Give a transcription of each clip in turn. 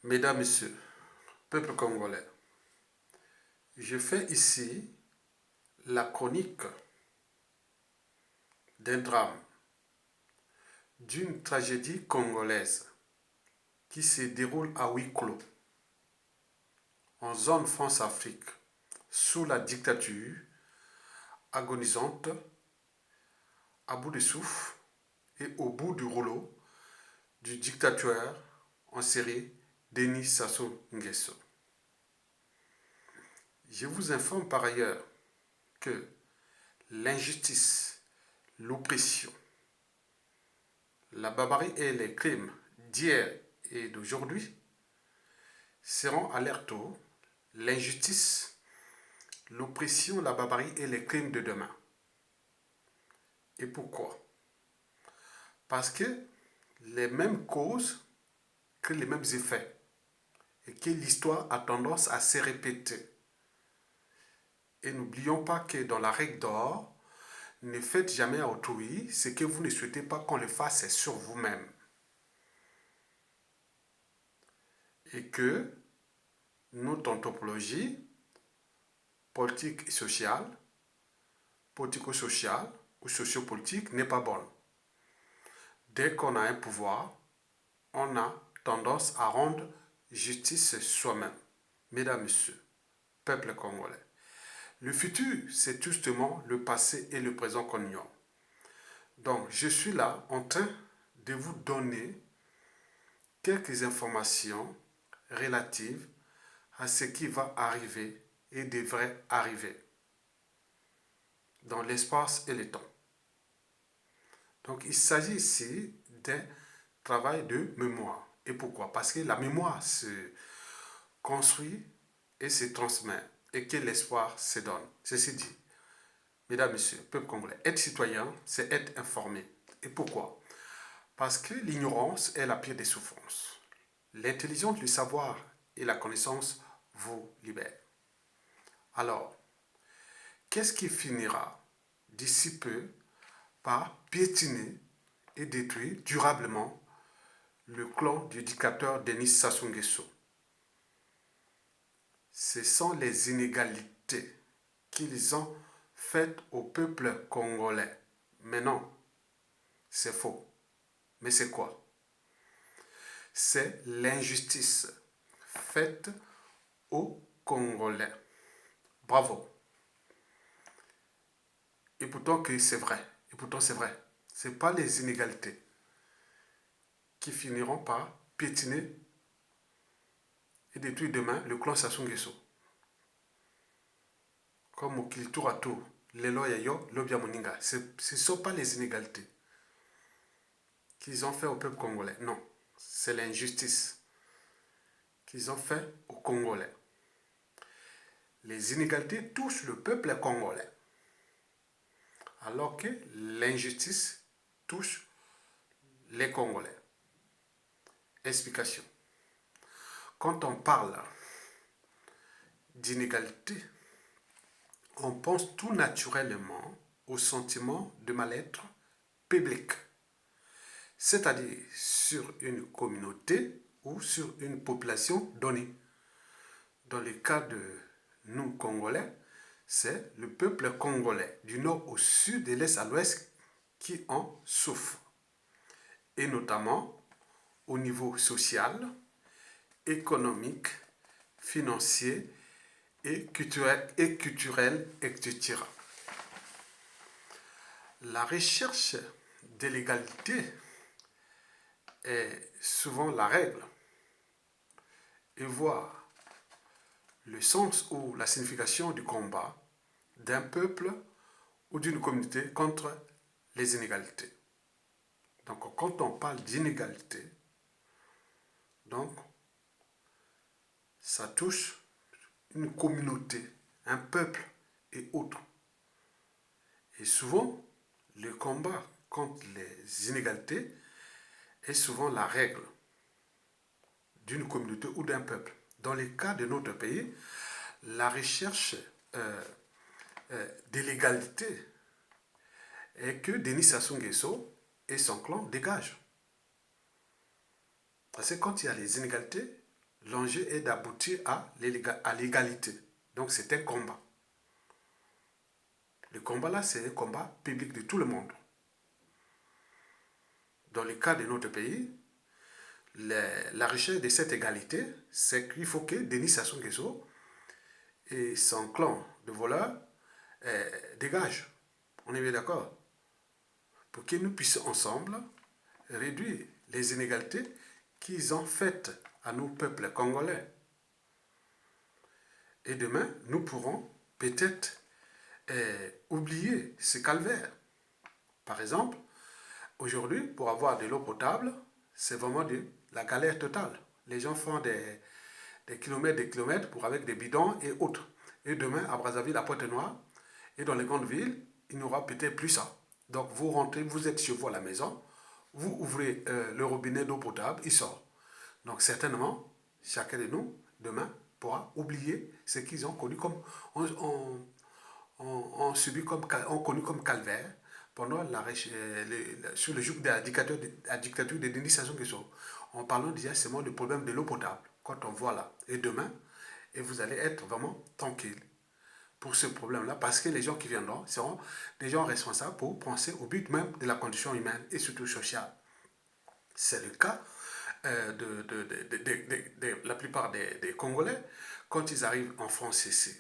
Mesdames, Messieurs, peuple congolais, je fais ici la chronique d'un drame, d'une tragédie congolaise qui se déroule à huis clos, en zone France-Afrique, sous la dictature agonisante, à bout de souffle et au bout du rouleau du dictateur en série Denis Sassou Nguesso. Je vous informe par ailleurs que l'injustice, l'oppression, la barbarie et les crimes d'hier et d'aujourd'hui seront à leur tour l'injustice, l'oppression, la barbarie et les crimes de demain. Et pourquoi? Parce que les mêmes causes créent les mêmes effets et que l'histoire a tendance à se répéter. Et n'oublions pas que dans la règle d'or, ne faites jamais à autrui ce que vous ne souhaitez pas qu'on le fasse sur vous-même. Et que notre anthropologie politique et sociale, politico-sociale ou sociopolitique n'est pas bonne. Dès qu'on a un pouvoir, on a tendance à rendre justice soi-même. Mesdames, Messieurs, peuple congolais, le futur, c'est justement le passé et le présent qu'on ignore. Donc, je suis là en train de vous donner quelques informations relatives à ce qui va arriver et devrait arriver dans l'espace et le temps. Donc, il s'agit ici d'un travail de mémoire. Et pourquoi? Parce que la mémoire se construit et se transmet et que l'espoir se donne. Ceci dit, mesdames, messieurs, peuple congolais, être citoyen, c'est être informé. Et pourquoi? Parce que l'ignorance est la pire des souffrances. L'intelligence, le savoir et la connaissance vous libèrent. Alors, qu'est-ce qui finira d'ici peu par piétiner et détruire durablement le clan du dictateur Denis Sassou Nguesso? Ce sont les inégalités qu'ils ont faites au peuple congolais. Mais non, c'est faux. Mais c'est quoi? C'est l'injustice faite aux Congolais. Bravo. Et pourtant que c'est vrai. Et pourtant c'est vrai. Ce n'est pas les inégalités qui finiront par piétiner et détruire demain le clan Sassou Nguesso. Comme au tour à tour, les loyayo, l'obia moninga. Ce ne sont pas les inégalités qu'ils ont fait au peuple congolais. Non, c'est l'injustice qu'ils ont fait aux Congolais. Les inégalités touchent le peuple congolais, alors que l'injustice touche les Congolais. Explication. Quand on parle d'inégalité, on pense tout naturellement au sentiment de mal-être public, c'est-à-dire sur une communauté ou sur une population donnée. Dans le cas de nous, Congolais, c'est le peuple congolais du nord au sud, de l'est à l'ouest qui en souffre. Et notamment au niveau social, économique, financier et culturel, etc. La recherche de l'égalité est souvent la règle et voir le sens ou la signification du combat d'un peuple ou d'une communauté contre les inégalités. Donc quand on parle d'inégalité, donc ça touche une communauté, un peuple et autres. Et souvent, le combat contre les inégalités est souvent la règle d'une communauté ou d'un peuple. Dans le cas de notre pays, la recherche de l'égalité est que Denis Sassou Nguesso et son clan dégagent. Parce que quand il y a les inégalités, L'enjeu est d'aboutir à l'égalité. Donc c'est un combat. Le combat là, c'est un combat public de tout le monde. Dans le cas de notre pays, la recherche de cette égalité, c'est qu'il faut que Denis Sassou Nguesso et son clan de voleurs dégagent. On est bien d'accord? Pour que nous puissions ensemble réduire les inégalités qu'ils ont faites à nos peuples congolais. Et demain, nous pourrons peut-être oublier ce calvaire. Par exemple, aujourd'hui, pour avoir de l'eau potable, c'est vraiment la galère totale. Les gens font des kilomètres pour avec des bidons et autres. Et demain, à Brazzaville, à Pointe-Noire, et dans les grandes villes, il n'y aura peut-être plus ça. Donc vous rentrez, vous êtes chez vous à la maison, vous ouvrez le robinet d'eau potable, il sort. Donc certainement, chacun de nous, demain, pourra oublier ce qu'ils ont connu comme, ont connu comme calvaire pendant sur le joug de la dictature de Denis Sassou Nguesso. En parlant directement du problème de l'eau potable, quand on voit là. Et demain, et vous allez être vraiment tranquille pour ce problème-là, parce que les gens qui viendront seront des gens responsables pour penser au but même de la condition humaine et surtout sociale. C'est le cas de la plupart des Congolais quand ils arrivent en France ici.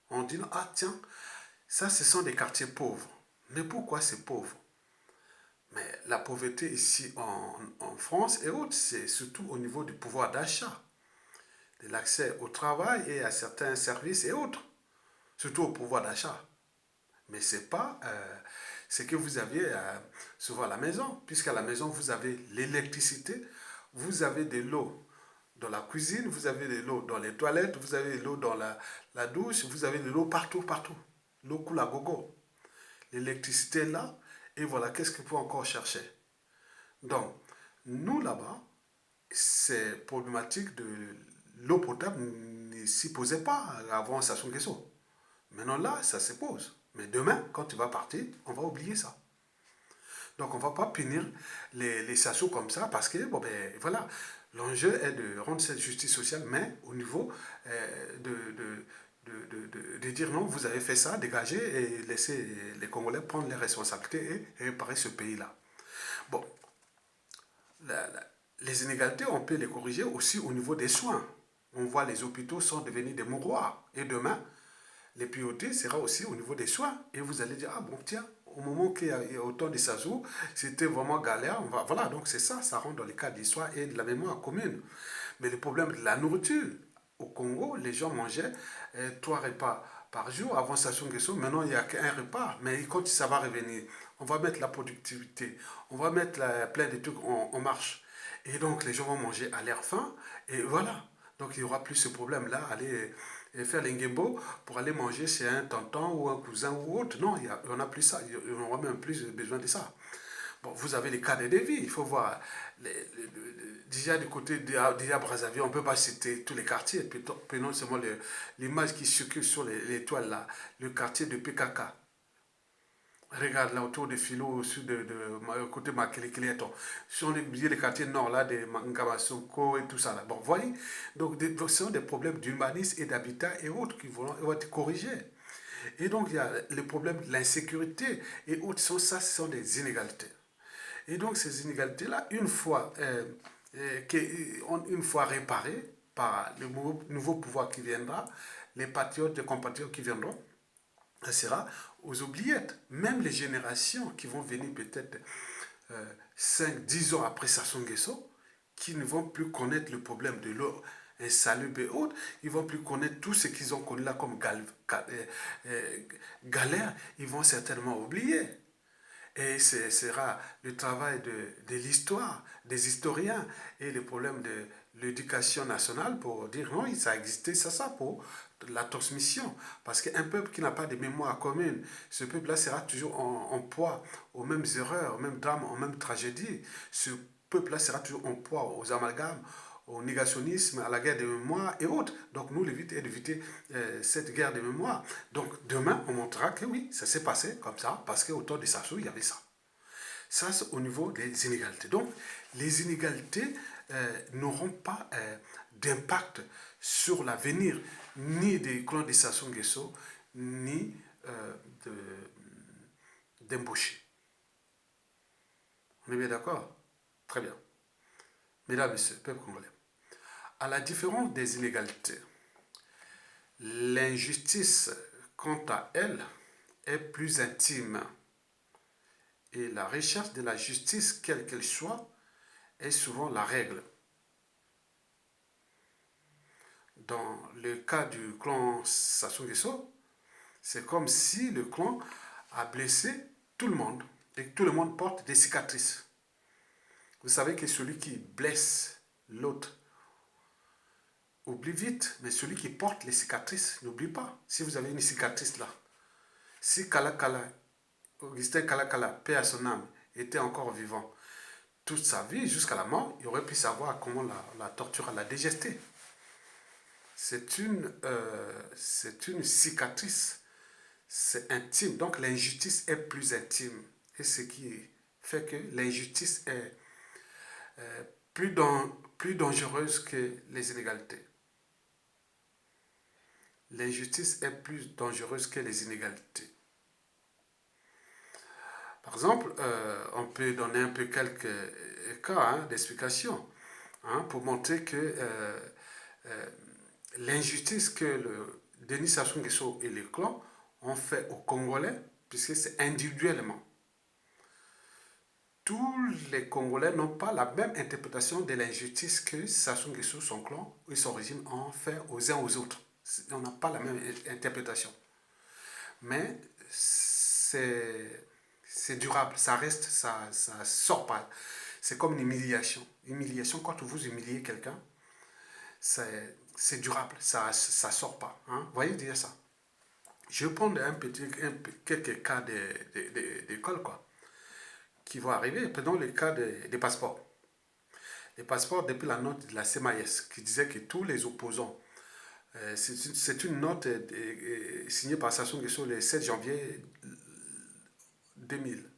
On dit, ah tiens, ça ce sont des quartiers pauvres. Mais pourquoi c'est pauvre? Mais la pauvreté ici en France et autres, c'est surtout au niveau du pouvoir d'achat, de l'accès au travail et à certains services et autres, surtout au pouvoir d'achat. Mais ce n'est pas ce que vous aviez souvent à la maison, puisqu'à la maison, vous avez l'électricité, vous avez de l'eau dans la cuisine, vous avez de l'eau dans les toilettes, vous avez de l'eau dans la douche, vous avez de l'eau partout, partout. L'eau coule à gogo. L'électricité est là, et voilà, qu'est-ce qu'il faut encore chercher? Donc, nous là-bas, ces problématiques de l'eau potable ne s'y posaient pas avant Sassou Nguesso. Maintenant là, ça se pose. Mais demain, quand tu vas partir, on va oublier ça. Donc on ne va pas punir les Sassou comme ça parce que, bon ben voilà, l'enjeu est de rendre cette justice sociale, mais au niveau de dire non, vous avez fait ça, dégagez et laissez les Congolais prendre les responsabilités et réparer ce pays-là. Bon, les inégalités, on peut les corriger aussi au niveau des soins. On voit les hôpitaux sont devenus des mouroirs. Et demain, les priorités sera aussi au niveau des soins. Et vous allez dire, ah bon, tiens, au moment qu'il y a autant de Sassou, c'était vraiment galère. Voilà, donc c'est ça, ça rentre dans les cas de l'histoire et de la mémoire commune. Mais le problème de la nourriture, au Congo, les gens mangeaient 3 repas par jour avant Sassou Nguesso. Maintenant, il n'y a qu'un repas. Mais quand ça va revenir, on va mettre la productivité, on va mettre plein de trucs en marche. Et donc, les gens vont manger à leur faim. Et voilà. Donc, il n'y aura plus ce problème-là. Aller faire l'ingembo pour aller manger chez un tonton ou un cousin ou autre. Non, il n'y en a plus ça. Il n'y aura même plus besoin de ça. Bon, vous avez les cas de vie, il faut voir. Déjà du côté de Brazzaville, on ne peut pas citer tous les quartiers. Prenons seulement l'image qui circule sur les toiles là, le quartier de PKK. Regarde là autour de Philo, au sud côté Makelekeleton. Sur les quartiers nord là, de Ngamasoko et tout ça là. Bon, voyez, donc ce sont des problèmes d'humanisme et d'habitat et autres qui vont être corrigés. Et donc il y a les problèmes de l'insécurité et autres, ce sont des inégalités. Et donc ces inégalités-là, une fois réparées par le nouveau pouvoir qui viendra, les patriotes, les compatriotes qui viendront, ça sera aux oubliettes. Même les générations qui vont venir peut-être 5, 10 ans après Sassou Nguesso, qui ne vont plus connaître le problème de l'eau insalubre et autres, ils ne vont plus connaître tout ce qu'ils ont connu là comme galère, ils vont certainement oublier. Et ce sera le travail de l'histoire, des historiens et le problème de l'éducation nationale pour dire non, ça a existé, ça, pour la transmission. Parce qu'un peuple qui n'a pas de mémoire commune, ce peuple-là sera toujours en poids aux mêmes erreurs, aux mêmes drames, aux mêmes tragédies. Ce peuple-là sera toujours en poids aux amalgames, au négationnisme, à la guerre de mémoire et autres. Donc nous, l'éviter est d'éviter cette guerre de mémoire. Donc demain, on montrera que oui, ça s'est passé comme ça, parce qu'autour de Sassou, il y avait ça. Ça, c'est au niveau des inégalités. Donc, les inégalités n'auront pas d'impact sur l'avenir ni des clans de Sassou Nguesso, ni d'embaucher. On est bien d'accord? Très bien. Mesdames et messieurs, peuple congolais, à la différence des inégalités, l'injustice, quant à elle, est plus intime. Et la recherche de la justice, quelle qu'elle soit, est souvent la règle. Dans le cas du clan Sassou Nguesso, c'est comme si le clan a blessé tout le monde et que tout le monde porte des cicatrices. Vous savez que celui qui blesse l'autre oublie vite, mais celui qui porte les cicatrices n'oublie pas. Si vous avez une cicatrice là, si Augustin Kalakala, paix à son âme, était encore vivant toute sa vie jusqu'à la mort, il aurait pu savoir comment la torture l'a dégesté. C'est une cicatrice, c'est intime, donc l'injustice est plus intime. Et ce qui fait que l'injustice est plus dangereuse que les inégalités. L'injustice est plus dangereuse que les inégalités. Par exemple, on peut donner un peu quelques cas d'explication pour montrer que l'injustice que le Denis Sassou Nguesso et le clan ont fait aux Congolais, puisque c'est individuellement. Tous les Congolais n'ont pas la même interprétation de l'injustice que Sassou Nguesso, son clan et son régime ont fait aux uns aux autres. On n'a pas la même interprétation. Mais c'est durable, ça reste, ça sort pas. C'est comme une humiliation. Humiliation, quand vous humiliez quelqu'un, c'est durable, ça sort pas. Vous voyez déjà ça. Je vais prendre quelques cas d'école, quoi, qui vont arriver. Prenons le cas des passeports. Les passeports, depuis la note de la CMAS, qui disait que tous les opposants, c'est une note signée par Sassou Nguesso le 7 janvier 2000.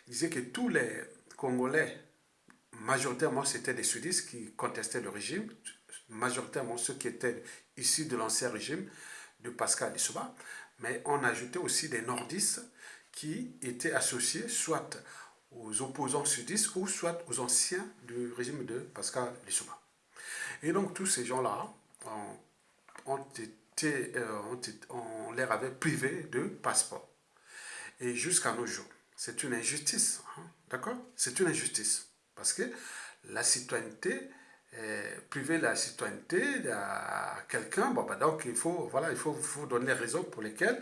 Il disait que tous les Congolais, majoritairement c'était des sudistes qui contestaient le régime, majoritairement ceux qui étaient issus de l'ancien régime de Pascal Lissouba, mais on ajoutait aussi des nordistes qui étaient associés soit aux opposants sudistes ou soit aux anciens du régime de Pascal Lissouba. Et donc tous ces gens-là on leur avait privé de passeport. Et jusqu'à nos jours, c'est une injustice, d'accord? C'est une injustice. Parce que la citoyenneté, priver la citoyenneté à quelqu'un, donc il faut donner les raisons pour lesquelles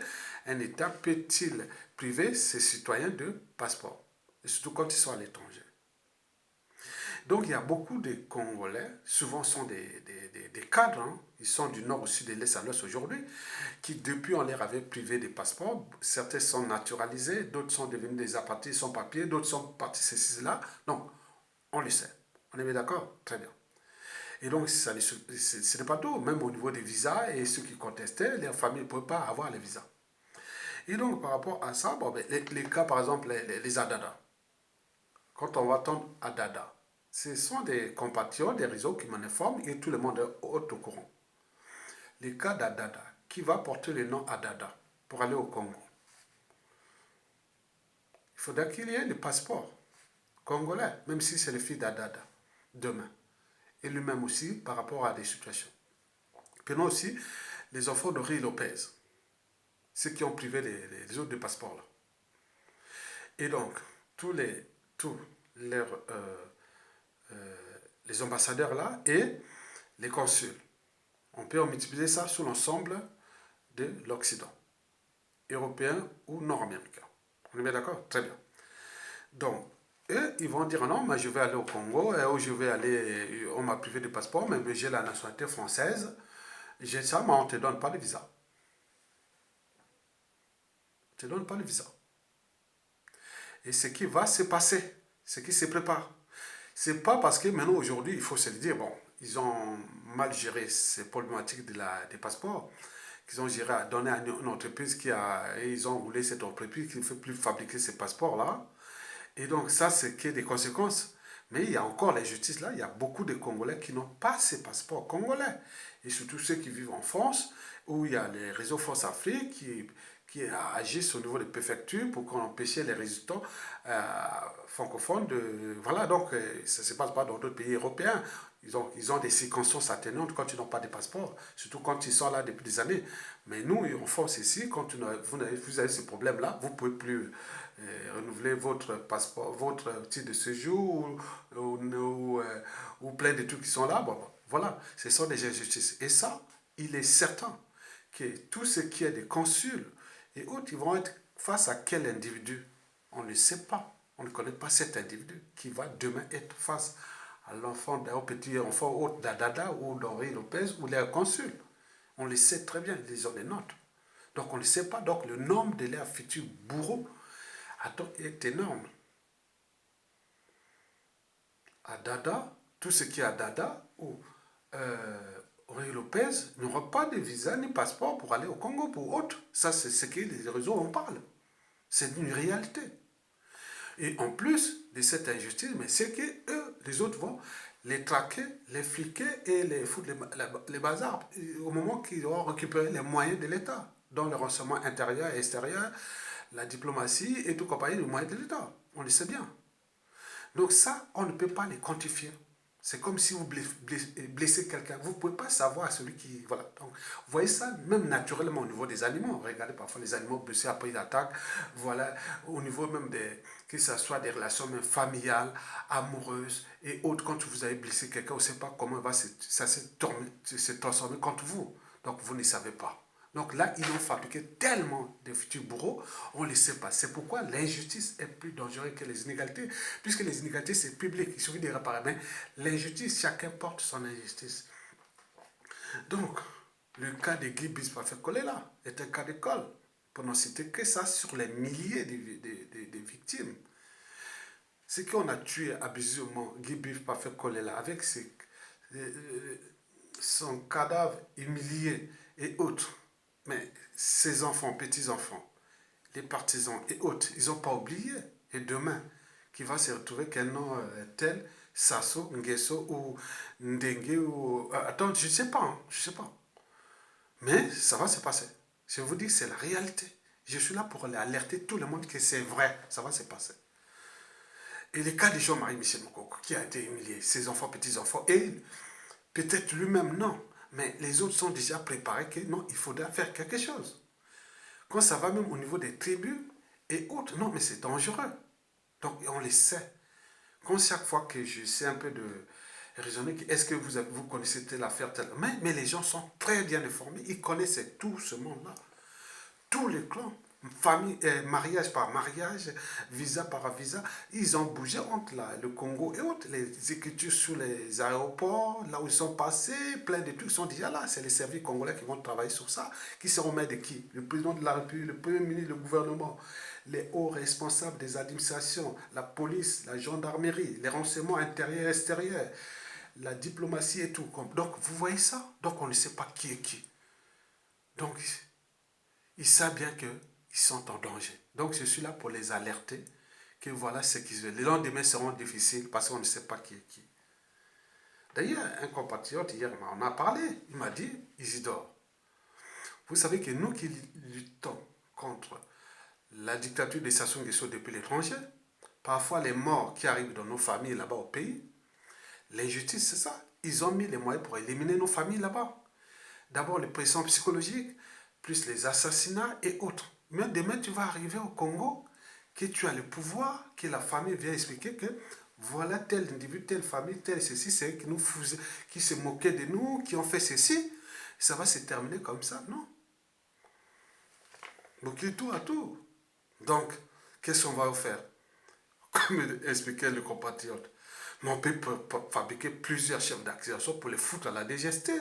un État peut-il priver ses citoyens de passeport, et surtout quand ils sont à l'étranger. Donc il y a beaucoup de Congolais, souvent sont des cadres, ils sont du nord au sud, de l'est à l'ouest aujourd'hui, qui depuis on leur avait privé des passeports, certains sont naturalisés, d'autres sont devenus des apatrides sans papier, d'autres sont partis ceci, là. Donc on le sait, on est bien d'accord? Très bien. Et donc ce n'est pas tout, même au niveau des visas, et ceux qui contestaient, leurs familles ne pouvaient pas avoir les visas. Et donc par rapport à ça, les cas par exemple, les Adada, quand on va attendre Adada, ce sont des compatriotes, des réseaux qui m'en informent et tout le monde est au courant. Le cas d'Adada, qui va porter le nom Adada pour aller au Congo, il faudra qu'il y ait le passeport congolais, même si c'est le fils d'Adada, demain. Et lui-même aussi par rapport à des situations. Prenons aussi les enfants de Ray Lopez, ceux qui ont privé les autres de passeport là. Et donc, tous les ambassadeurs là et les consuls, on peut multiplier ça sur l'ensemble de l'Occident, européen ou nord-américain. On est bien d'accord? Très bien. Donc, eux, ils vont dire non, mais je vais aller au Congo, ou je vais aller, on m'a privé de passeport, mais j'ai la nationalité française, j'ai ça, mais on ne te donne pas de visa. On ne te donne pas de visa. Et ce qui va se passer, ce qui se prépare, c'est pas parce que maintenant, aujourd'hui, il faut se le dire, bon, ils ont mal géré ces problématiques des passeports, qu'ils ont géré à donner à une entreprise et ils ont roulé cette entreprise qui ne fait plus fabriquer ces passeports-là. Et donc ça, c'est qu'il y a des conséquences. Mais il y a encore l'injustice là, il y a beaucoup de Congolais qui n'ont pas ces passeports congolais. Et surtout ceux qui vivent en France, où il y a les réseaux France Afrique qui agissent au niveau des préfectures pour empêcher les résidents francophones de... Voilà, donc ça ne se passe pas dans d'autres pays européens. Ils ont des circonstances atténuantes quand ils n'ont pas de passeport, surtout quand ils sont là depuis des années. Mais nous, en France ici, quand vous avez ce problème-là, vous ne pouvez plus renouveler votre passeport, votre titre de séjour ou plein de trucs qui sont là. Bon, voilà, ce sont des injustices. Et ça, il est certain que tout ce qui est des consuls et autres, ils vont être face à quel individu? On ne sait pas. On ne connaît pas cet individu qui va demain être face à l'enfant d'un petit enfant ou d'Adada ou d'Henri Lopez ou les consuls. On le sait très bien, ils ont des notes. Donc on ne sait pas. Donc le nombre de leurs futurs bourreaux est énorme. À Dada, tout ce qui est à Dada ou Henri Lopez n'aura pas de visa ni passeport pour aller au Congo pour autre. Ça, c'est ce que les réseaux en parlent. C'est une réalité. Et en plus de cette injustice, mais c'est que eux, les autres vont les traquer, les fliquer et les foutre les bazars au moment qu'ils auront récupéré les moyens de l'État, dont le renseignement intérieur et extérieur, la diplomatie et tout compagnie, les moyens de l'État. On le sait bien. Donc ça, on ne peut pas les quantifier. C'est comme si vous blessez quelqu'un. Vous ne pouvez pas savoir celui qui... Voilà. Donc, vous voyez ça même naturellement au niveau des animaux. Regardez parfois les animaux blessés après une attaque. Voilà. Au niveau même des... Que ce soit des relations même familiales, amoureuses et autres. Quand vous avez blessé quelqu'un, on ne sait pas comment ça se transformer contre vous. Donc vous ne savez pas. Donc là, ils ont fabriqué tellement de futurs bourreaux, on ne le sait pas. C'est pourquoi l'injustice est plus dangereuse que les inégalités, puisque les inégalités, c'est public, il suffit de réparer. Mais l'injustice, chacun porte son injustice. Donc, le cas de Guy Bispa-Fekolela est un cas d'école, pour n'en citer que ça, sur les milliers de victimes. Ce qu'on a tué abusivement Guy Bispa-Fekolela avec son cadavre humilié et autres, mais ses enfants, petits-enfants, les partisans et autres, ils n'ont pas oublié. Et demain, qui va se retrouver qu'un nom tel, Sasso, Nguesso ou Ndengue ou... attends, je ne sais pas, hein, je ne sais pas. Mais ça va se passer. Je vous dis, c'est la réalité. Je suis là pour alerter tout le monde que c'est vrai, ça va se passer. Et le cas de Jean-Marie Michel Mokoko, qui a été humilié, ses enfants, petits-enfants, et peut-être lui-même non, mais les autres sont déjà préparés que non, il faudra faire quelque chose. Quand ça va même au niveau des tribus et autres, non, mais c'est dangereux. Donc on le sait. Quand chaque fois que j'essaie un peu de raisonner, est-ce que vous connaissez telle affaire, telle... Mais les gens sont très bien informés, ils connaissent tout ce monde-là. Tous les clans, famille, mariage par mariage, visa par visa, ils ont bougé entre le Congo et autres. Les écritures sur les aéroports, là où ils sont passés, plein de trucs sont déjà là. C'est les services congolais qui vont travailler sur ça. Qui seront maîtres de qui? Le président de la République, le premier ministre, le gouvernement, les hauts responsables des administrations, la police, la gendarmerie, les renseignements intérieurs et extérieurs, la diplomatie et tout. Donc, vous voyez ça? Donc, on ne sait pas qui est qui. Donc, ils savent bien qu'ils sont en danger. Donc je suis là pour les alerter que voilà ce qu'ils veulent. Les lendemains seront difficiles parce qu'on ne sait pas qui est qui. D'ailleurs, un compatriote hier m'en a parlé. Il m'a dit, Isidore, vous savez que nous qui luttons contre la dictature des Sassou Nguesso depuis l'étranger, parfois les morts qui arrivent dans nos familles là-bas au pays, l'injustice c'est ça. Ils ont mis les moyens pour éliminer nos familles là-bas. D'abord les pressions psychologiques, plus les assassinats et autres. Mais demain, tu vas arriver au Congo, que tu as le pouvoir, que la famille vient expliquer que voilà tel individu, telle famille, tel ceci, c'est qui se moquaient de nous, qui ont fait ceci. Ça va se terminer comme ça, non. Donc, tout à tout. Donc, qu'est-ce qu'on va faire? Comme expliquait le compatriote. Mais on peut fabriquer plusieurs chefs d'accusation pour les foutre à la DGST,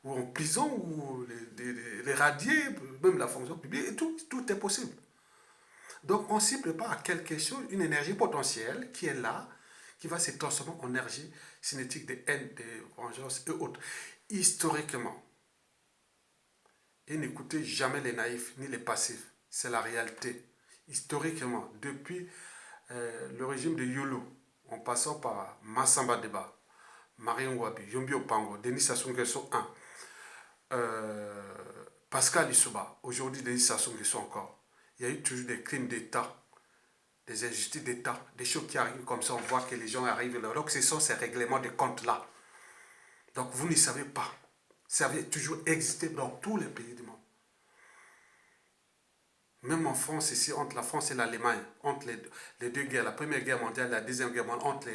ou en prison, ou les radier, même la fonction publique, et tout est possible. Donc on s'y prépare à quelque chose, une énergie potentielle qui est là, qui va se transformer en énergie cinétique de haine, de vengeance et autres. Historiquement, et n'écoutez jamais les naïfs ni les passifs, c'est la réalité. Historiquement, depuis le régime de Yolo, en passant par Massamba Deba, Marine Wabi, Yombi Opango, Denis Sassou Nguesso 1, Pascal Issouba, aujourd'hui Denis Sassou Nguesso encore. Il y a eu toujours des crimes d'État, des injustices d'État, des choses qui arrivent comme ça, on voit que les gens arrivent là. Donc ce sont ces règlements de comptes-là. Donc vous ne savez pas. Ça avait toujours existé dans tous les pays du monde. Même en France, ici, entre la France et l'Allemagne, entre les deux guerres, la première guerre mondiale, la deuxième guerre mondiale, entre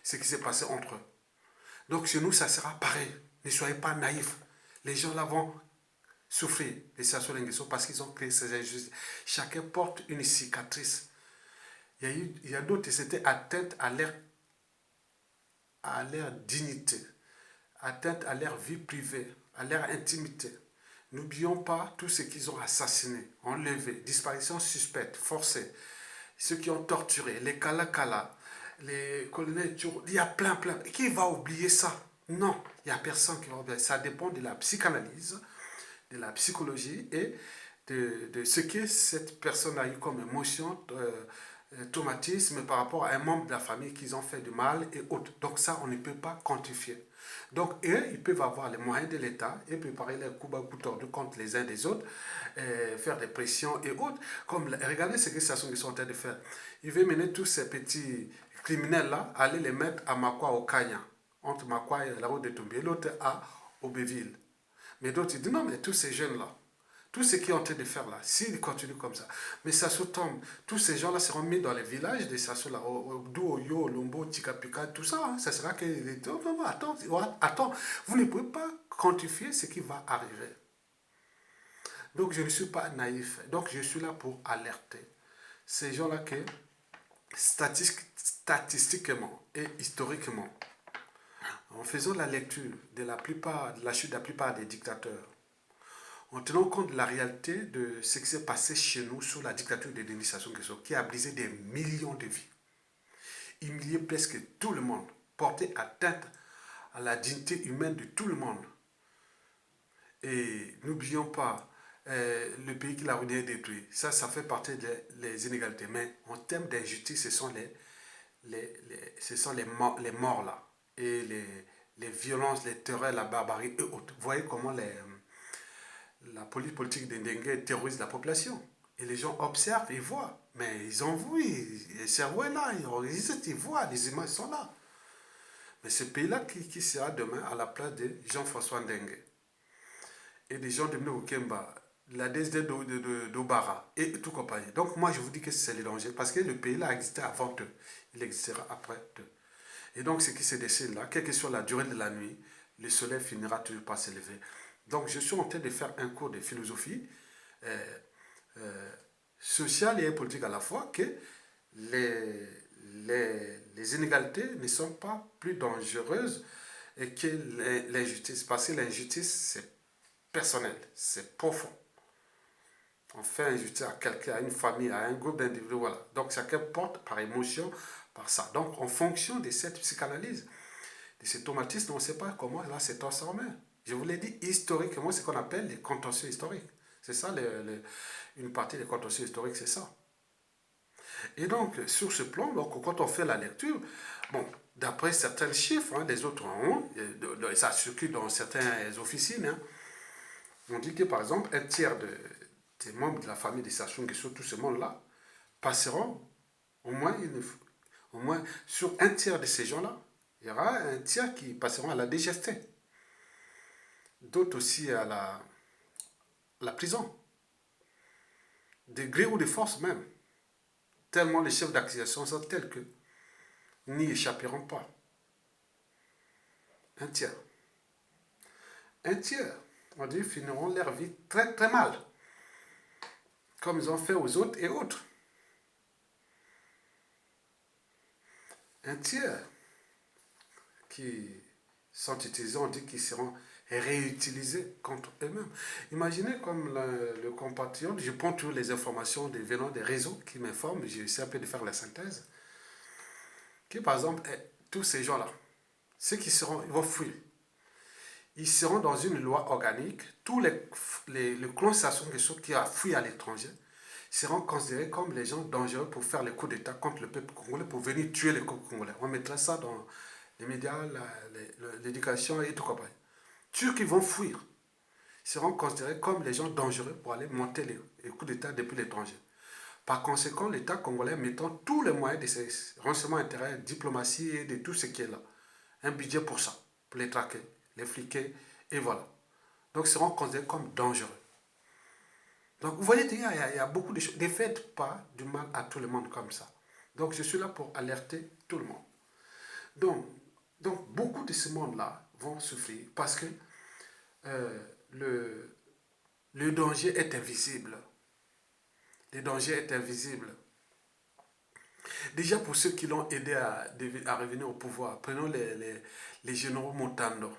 ce qui s'est passé entre eux. Donc chez nous, ça sera pareil. Ne soyez pas naïfs. Les gens là vont souffrir de Sassou Nguesso parce qu'ils ont créé ces injustices. Chacun porte une cicatrice. Il y a d'autres qui s'étaient atteintes à leur dignité, atteintes à leur vie privée, à leur intimité. N'oublions pas tous ceux qu'ils ont assassinés, enlevés, disparitions suspectes, forcées, ceux qui ont torturé, les Kala, les colonels Tchour, il y a plein. Qui va oublier ça? Non, il n'y a personne qui va oublier. Ça dépend de la psychanalyse, de la psychologie et de ce que cette personne a eu comme émotion, traumatisme par rapport à un membre de la famille qu'ils ont fait du mal et autres. Donc ça, on ne peut pas quantifier. Donc eux, ils peuvent avoir les moyens de l'État et préparer les coups à coups tordus contre les uns des autres, faire des pressions et autres. Comme, regardez ce que Sassou Nguesso sont en train de faire. Il veut mener tous ces petits criminels-là, aller les mettre à Makwa au Kanya, entre Makwa et la route de Tombé, l'autre à Aubéville. Mais d'autres disent non, mais tous ces jeunes-là, tout ce qu'ils sont en train de faire là, s'ils continuent comme ça, mais Sassou tombe, tous ces gens-là seront mis dans les villages de Sassou là, Douoyo, Lombo, Tikapika, tout ça, hein, ça sera que... Non, attends, vous ne pouvez pas quantifier ce qui va arriver. Donc je ne suis pas naïf, donc je suis là pour alerter ces gens-là que statistiquement et historiquement, en faisant la lecture de la chute de la plupart des dictateurs, en tenant compte de la réalité de ce qui s'est passé chez nous sous la dictature de Denis Sassou Nguesso, qui a brisé des millions de vies, humilié presque tout le monde, porté atteinte à la dignité humaine de tout le monde. Et n'oublions pas, le pays qui l'a ruiné et détruit, ça fait partie des inégalités. Mais en termes d'injustice, ce sont les morts là, et les violences, les terreurs, la barbarie et autres. Vous voyez comment la politique de Ndengue terrorise la population. Et les gens observent, ils voient. Mais ils ont vu, le cerveau est là, ils voient, les images sont là. Mais ce pays-là qui sera demain à la place de Jean-François Ndengue et des gens de Mnokemba, la DSD d'Obara et tout compagnie. Donc moi je vous dis que c'est le danger parce que le pays-là a existé avant eux. Il existera après eux. Et donc ce qui se dessine là, quelle que soit la durée de la nuit, le soleil finira toujours par s'élever. Donc je suis en train de faire un cours de philosophie sociale et politique à la fois, que les inégalités ne sont pas plus dangereuses que l'injustice. Parce que l'injustice, c'est personnel, c'est profond. On fait injustice à quelqu'un, à une famille, à un groupe d'individus, voilà. Donc chacun porte par émotion, par ça. Donc en fonction de cette psychanalyse, de ce traumatisme, on ne sait pas comment là s'est transformé. Je vous l'ai dit, historiquement, c'est ce qu'on appelle les contentieux historiques. C'est ça, une partie des contentieux historiques, c'est ça. Et donc, sur ce plan, donc, quand on fait la lecture, bon, d'après certains chiffres, hein, les autres en ont, et ça circule dans certaines officines, hein, on dit que, par exemple, un tiers des membres de la famille de Sassou Nguesso, tout ce monde-là, passeront au moins sur un tiers de ces gens-là, il y aura un tiers qui passeront à la DGST. D'autres aussi à la prison. De gré ou de force même. Tellement les chefs d'accusation sont tels que n'y échapperont pas. Un tiers. Un tiers, on dit, finiront leur vie très très mal. Comme ils ont fait aux autres et autres. Un tiers qui sont utilisés, on dit qu'ils seront réutilisés contre eux-mêmes. Imaginez comme le compatriote, je prends toutes les informations venant des réseaux qui m'informent, j'essaie un peu de faire la synthèse, que par exemple, tous ces gens-là, ceux qui seront, ils vont fuir, ils seront dans une loi organique, tous les clan Sassou Nguesso qui a fui à l'étranger seront considérés comme les gens dangereux pour faire les coups d'État contre le peuple congolais, pour venir tuer les Congolais. On mettra ça dans les médias, l'éducation et tout compagnie. Ceux qui vont fuir seront considérés comme les gens dangereux pour aller monter les coups d'État depuis l'étranger. Par conséquent, l'État congolais mettant tous les moyens de ses renseignements intérieurs, diplomatie et de tout ce qui est là. Un budget pour ça, pour les traquer, les fliquer, et voilà. Donc, ils seront considérés comme dangereux. Donc, vous voyez, il y a beaucoup de choses. Ne faites pas du mal à tout le monde comme ça. Donc, je suis là pour alerter tout le monde. Donc beaucoup de ce monde-là vont souffrir parce que le danger est invisible. Le danger est invisible. Déjà pour ceux qui l'ont aidé à revenir au pouvoir, prenons les généraux Montando.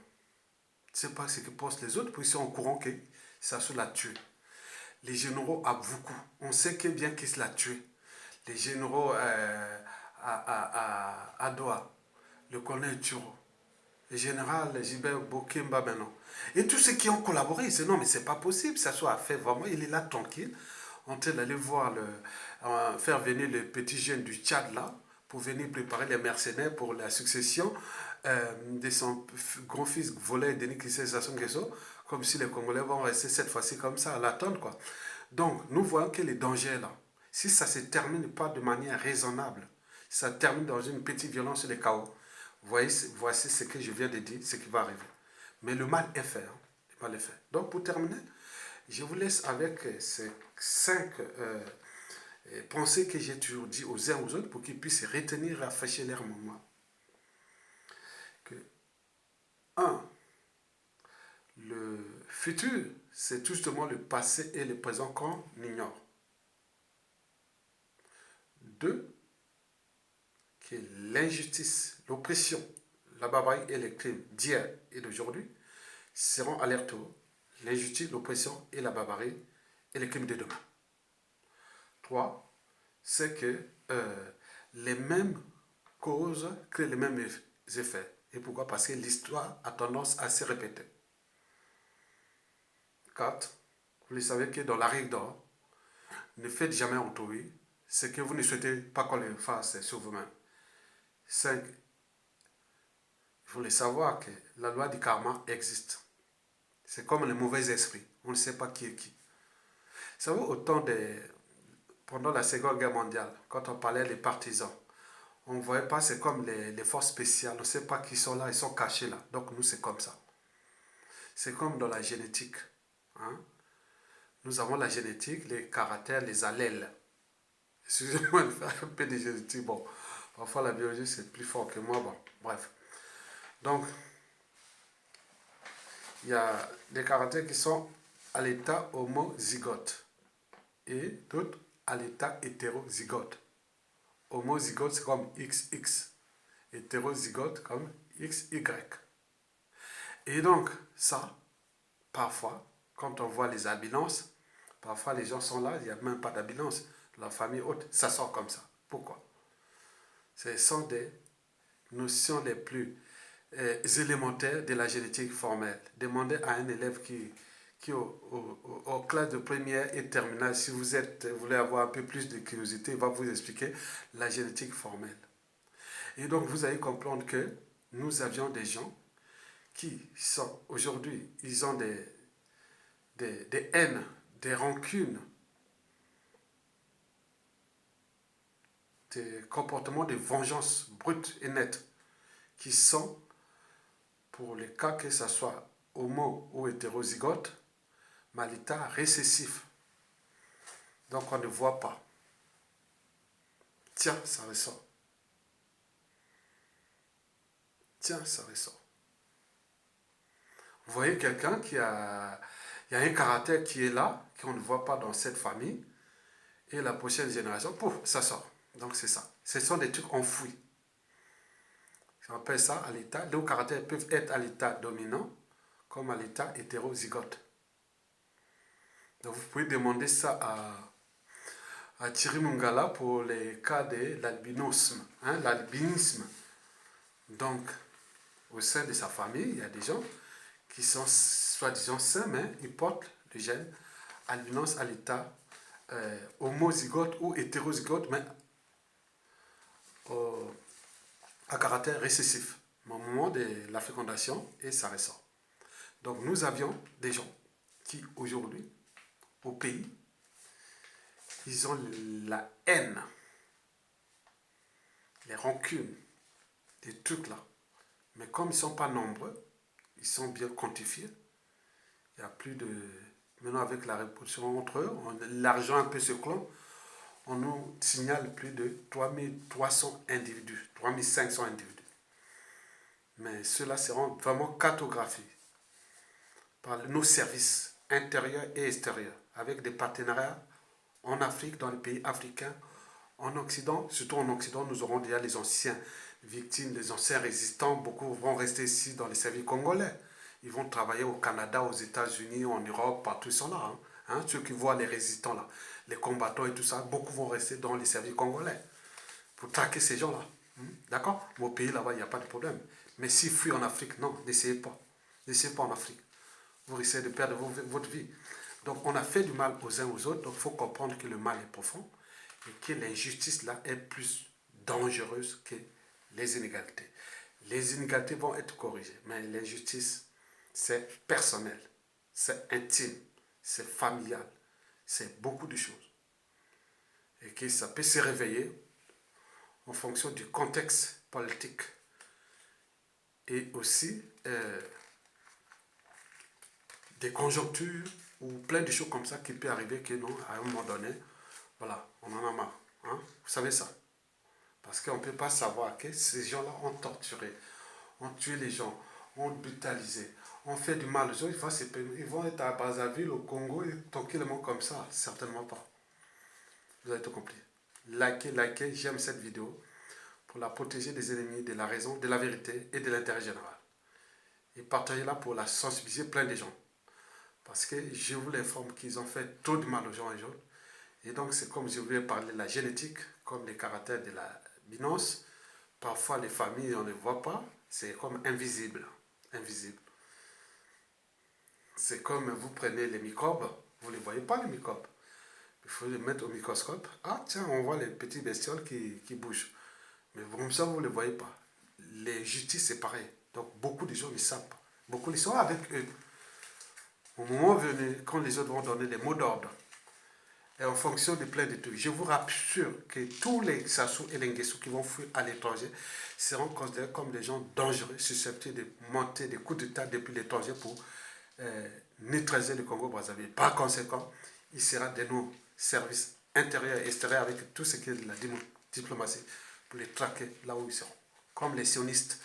Je ne sais pas ce que pensent les autres, puis ils sont au courant que ça se l'a tué. Les généraux Abvoukou, on sait que bien qu'ils l'a tué. Les généraux à Doha, le colonel Turo, le général Gilbert Bokemba maintenant. Et tous ceux qui ont collaboré, ils disent non mais c'est pas possible, ça soit fait vraiment, il est là tranquille, en train d'aller voir faire venir le petit jeune du Tchad là, pour venir préparer les mercenaires pour la succession de son grand-fils volé Denis Kissé Sassou Nguesso, comme si les Congolais vont rester cette fois-ci comme ça à l'attendre quoi. Donc nous voyons que les dangers là, si ça se termine pas de manière raisonnable, si ça termine dans une petite violence et des chaos, voici ce que je viens de dire, ce qui va arriver. Mais le mal est fait. Hein. Le mal est fait. Donc pour terminer, je vous laisse avec ces 5 pensées que j'ai toujours dit aux uns aux autres pour qu'ils puissent retenir et rafraîchir leur mémoire. Que 1. Le futur, c'est justement le passé et le présent qu'on ignore. 2. Que l'injustice, l'oppression, la barbarie et les crimes d'hier et d'aujourd'hui seront à leur tour l'injustice, l'oppression et la barbarie et les crimes de demain. 3. C'est que les mêmes causes créent les mêmes effets. Et pourquoi? Parce que l'histoire a tendance à se répéter. 4. Vous le savez que dans la règle d'or, ne faites jamais autrui ce que vous ne souhaitez pas qu'on le fasse sur vous-même. 5. Il faut le savoir que la loi du karma existe. C'est comme le mauvais esprit. On ne sait pas qui est qui. Vous savez, pendant la Seconde Guerre mondiale, quand on parlait des partisans, on ne voyait pas, c'est comme les forces spéciales. On ne sait pas qui sont là, ils sont cachés là. Donc nous, c'est comme ça. C'est comme dans la génétique. Hein? Nous avons la génétique, les caractères, les allèles. Excusez-moi de faire un peu de génétique. Bon, parfois la biologie, c'est plus fort que moi. Bon, bref. Donc, il y a des caractères qui sont à l'état homozygote et d'autres à l'état hétérozygote. Homozygote, c'est comme XX. Hétérozygote, comme XY. Et donc, ça, parfois, quand on voit les albinos, parfois les gens sont là, il n'y a même pas d'albinos. La famille haute, ça sort comme ça. Pourquoi? Ce sont des notions les plus élémentaires de la génétique formelle. Demandez à un élève qui est aux classes de première et terminale, si vous voulez avoir un peu plus de curiosité, il va vous expliquer la génétique formelle. Et donc vous allez comprendre que nous avions des gens qui sont aujourd'hui, ils ont des haines, des rancunes, des comportements de vengeance brute et nette, qui sont, pour les cas que ce soit homo ou hétérozygote, mais à l'état récessif. Donc on ne voit pas. Tiens, ça ressort. Tiens, ça ressort. Vous voyez quelqu'un qui a... Il y a un caractère qui est là, qu'on ne voit pas dans cette famille, et la prochaine génération, pouf, ça sort. Donc c'est ça. Ce sont des trucs enfouis. On appelle ça à l'état. Les caractères peuvent être à l'état dominant, comme à l'état hétérozygote. Donc vous pouvez demander ça à Thierry Mungala pour les cas de l'albinisme. Hein, l'albinisme. Donc, au sein de sa famille, il y a des gens qui sont soi-disant sains, mais ils portent le gène albinos à l'état homozygote ou hétérozygote, mais à caractère récessif au moment de la fécondation et ça ressort. Donc nous avions des gens qui aujourd'hui, au pays, ils ont la haine, les rancunes, des trucs là. Mais comme ils ne sont pas nombreux, ils sont bien quantifiés. Il n'y a plus de... Maintenant avec la révolution entre eux, l'argent un peu se clôt, on nous signale plus de 3300 individus, 3500 individus. Mais ceux-là seront vraiment cartographiés par nos services intérieurs et extérieurs, avec des partenariats en Afrique, dans les pays africains, en Occident. Surtout en Occident, nous aurons déjà les anciens victimes, les anciens résistants. Beaucoup vont rester ici dans les services congolais. Ils vont travailler au Canada, aux États-Unis, en Europe, partout ils sont là. Ceux qui voient les résistants là, les combattants et tout ça, beaucoup vont rester dans les services congolais pour traquer ces gens-là. D'accord? Au pays là-bas, il n'y a pas de problème. Mais s'ils fuient en Afrique, non, n'essayez pas. N'essayez pas en Afrique. Vous risquez de perdre votre vie. Donc on a fait du mal aux uns aux autres, donc il faut comprendre que le mal est profond et que l'injustice là est plus dangereuse que les inégalités. Les inégalités vont être corrigées, mais l'injustice, c'est personnel, c'est intime, c'est familial, c'est beaucoup de choses. Et que ça peut se réveiller en fonction du contexte politique et aussi des conjonctures ou plein de choses comme ça qui peut arriver que non, à un moment donné, voilà, on en a marre. Vous savez ça. Parce qu'on ne peut pas savoir que ces gens-là ont torturé, ont tué les gens, ont brutalisé, ont fait du mal aux gens. Ils vont être à Brazzaville, au Congo, et tranquillement comme ça. Certainement pas. Vous avez tout compris. Likez, j'aime cette vidéo pour la protéger des ennemis, de la raison, de la vérité et de l'intérêt général. Et partagez-la pour la sensibiliser plein de gens. Parce que je vous l'informe qu'ils ont fait trop de mal aux gens et aux autres. Et donc, c'est comme je voulais parler de la génétique, comme les caractères de la binance. Parfois, les familles, on ne les voit pas. C'est comme invisible. Invisible. C'est comme vous prenez les microbes, vous ne les voyez pas, les microbes. Il faut les mettre au microscope. Ah, tiens, on voit les petits bestioles qui bougent. Mais comme ça, vous ne les voyez pas. Les justices, c'est pareil. Donc, beaucoup de gens ne savent pas. Beaucoup, ils sont avec eux. Au moment venu, quand les autres vont donner les mots d'ordre, et en fonction de plein de trucs, je vous rassure que tous les Sassou et les Nguessou qui vont fuir à l'étranger seront considérés comme des gens dangereux, susceptibles de monter des coups d'État depuis l'étranger pour neutraliser le Congo-Brazzaville. Par conséquent, il sera de nos services intérieurs et extérieurs avec tout ce qui est de la diplomatie pour les traquer là où ils seront. Comme les sionistes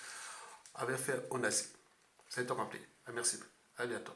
avaient fait au Nazi. C'est tout compris. Merci. À bientôt.